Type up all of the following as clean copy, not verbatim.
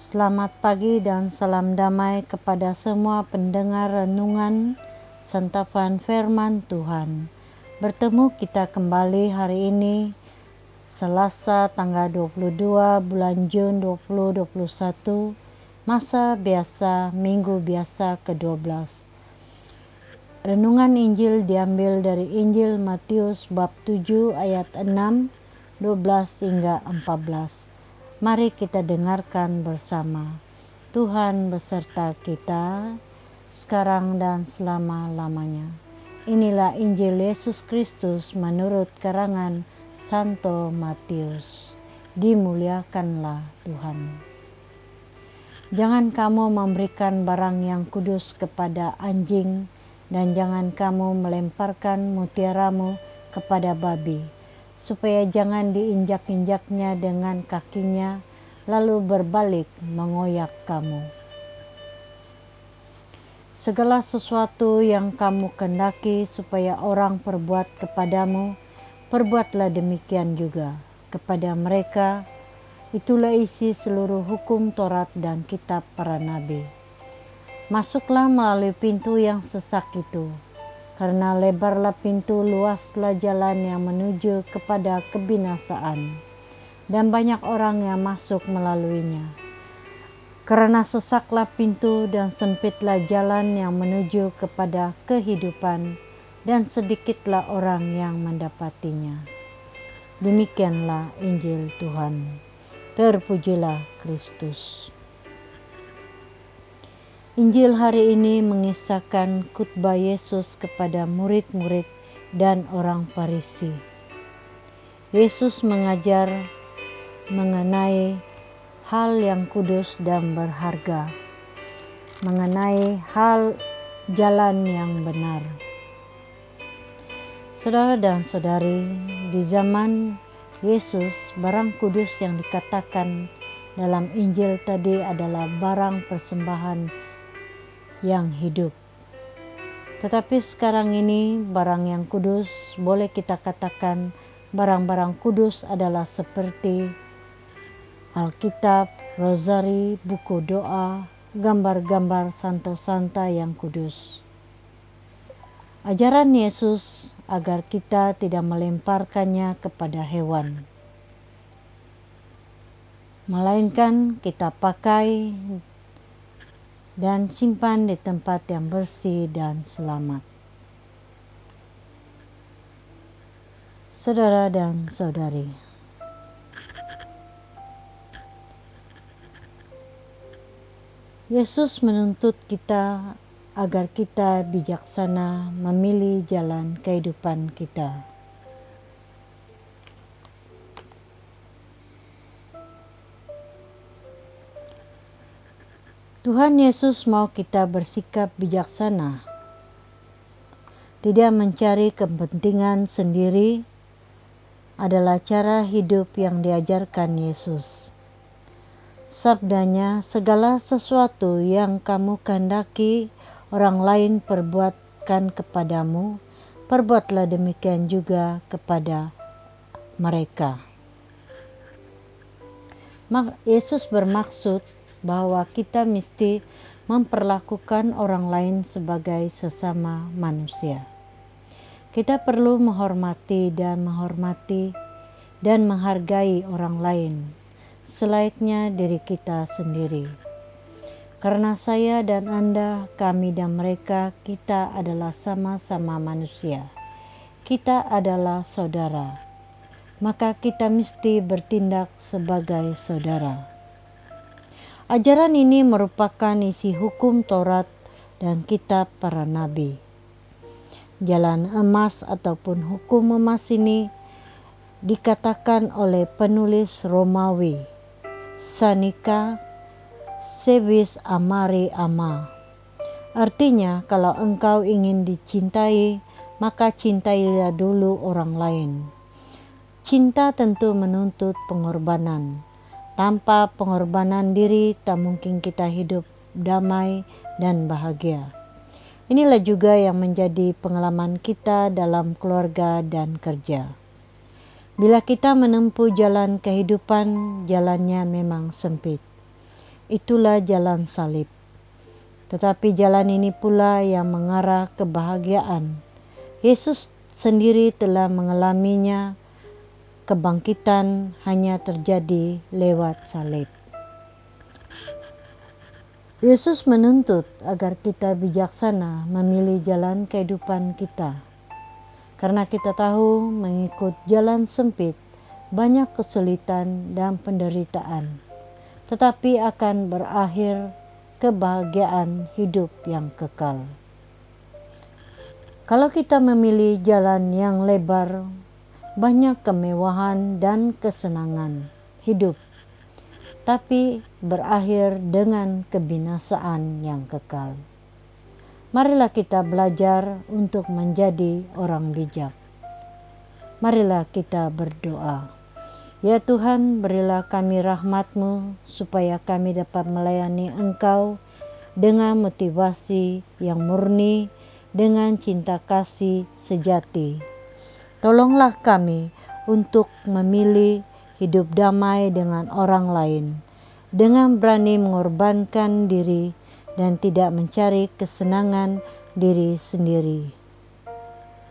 Selamat pagi dan salam damai kepada semua pendengar renungan santapan firman Tuhan. Bertemu kita kembali hari ini, Selasa tanggal 22 bulan Jun 2021, masa biasa, minggu biasa ke-12. Renungan Injil diambil dari Injil Matius bab 7 ayat 6, 12 hingga 14. Mari kita dengarkan bersama. Tuhan beserta kita, sekarang dan selama-lamanya. Inilah Injil Yesus Kristus menurut karangan Santo Matius. Dimuliakanlah Tuhan. Jangan kamu memberikan barang yang kudus kepada anjing, dan jangan kamu melemparkan mutiaramu kepada babi, supaya jangan diinjak-injaknya dengan kakinya, lalu berbalik mengoyak kamu. Segala sesuatu yang kamu kehendaki supaya orang perbuat kepadamu, perbuatlah demikian juga kepada mereka. Itulah isi seluruh hukum Taurat dan kitab para nabi. Masuklah melalui pintu yang sesak itu, karena lebarlah pintu, luaslah jalan yang menuju kepada kebinasaan, dan banyak orang yang masuk melaluinya. Karena sesaklah pintu dan sempitlah jalan yang menuju kepada kehidupan, dan sedikitlah orang yang mendapatinya. Demikianlah Injil Tuhan. Terpujilah Kristus. Injil hari ini mengisahkan khotbah Yesus kepada murid-murid dan orang Farisi. Yesus mengajar mengenai hal yang kudus dan berharga, mengenai hal jalan yang benar. Saudara dan saudari, di zaman Yesus, barang kudus yang dikatakan dalam Injil tadi adalah barang persembahan yang hidup. Tetapi sekarang ini barang yang kudus, boleh kita katakan barang-barang kudus adalah seperti Alkitab, rosari, buku doa, gambar-gambar santo-santa yang kudus. Ajaran Yesus agar kita tidak melemparkannya kepada hewan, melainkan kita pakai dan simpan di tempat yang bersih dan selamat. Saudara dan saudari, Yesus menuntut kita agar kita bijaksana memilih jalan kehidupan kita. Tuhan Yesus mau kita bersikap bijaksana, tidak mencari kepentingan sendiri adalah cara hidup yang diajarkan Yesus. Sabdanya, segala sesuatu yang kamu kehendaki orang lain perbuatkan kepadamu, perbuatlah demikian juga kepada mereka. Yesus bermaksud bahwa kita mesti memperlakukan orang lain sebagai sesama manusia. Kita perlu menghormati dan menghargai orang lain selayaknya diri kita sendiri. Karena saya dan Anda, kami dan mereka, kita adalah sama-sama manusia. Kita adalah saudara. Maka kita mesti bertindak sebagai saudara. Ajaran ini merupakan isi hukum Taurat dan kitab para nabi. Jalan emas ataupun hukum emas ini dikatakan oleh penulis Romawi, Seneca Sevis amari ama. Artinya, kalau engkau ingin dicintai, maka cintailah dulu orang lain. Cinta tentu menuntut pengorbanan. Tanpa pengorbanan diri, tak mungkin kita hidup damai dan bahagia. Inilah juga yang menjadi pengalaman kita dalam keluarga dan kerja. Bila kita menempuh jalan kehidupan, jalannya memang sempit. itulah jalan salib. Tetapi jalan ini pula yang mengarah kebahagiaan. Yesus sendiri telah mengalaminya. Kebangkitan hanya terjadi lewat salib. Yesus menuntut agar kita bijaksana memilih jalan kehidupan kita. Karena kita tahu mengikut jalan sempit banyak kesulitan dan penderitaan, tetapi akan berakhir kebahagiaan hidup yang kekal. Kalau kita memilih jalan yang lebar, banyak kemewahan dan kesenangan hidup, tapi berakhir dengan kebinasaan yang kekal. Marilah kita belajar untuk menjadi orang bijak. Marilah kita berdoa. Ya Tuhan, berilah kami rahmat-Mu supaya kami dapat melayani Engkau dengan motivasi yang murni, dengan cinta kasih sejati. Tolonglah kami untuk memilih hidup damai dengan orang lain, dengan berani mengorbankan diri dan tidak mencari kesenangan diri sendiri.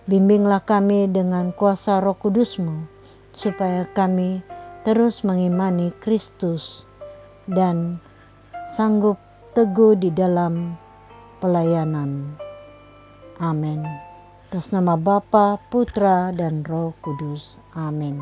Bimbinglah kami dengan kuasa Roh Kudus-Mu, supaya kami terus mengimani Kristus dan sanggup teguh di dalam pelayanan. Amin. Atas nama Bapa, Putra, dan Roh Kudus. Amin.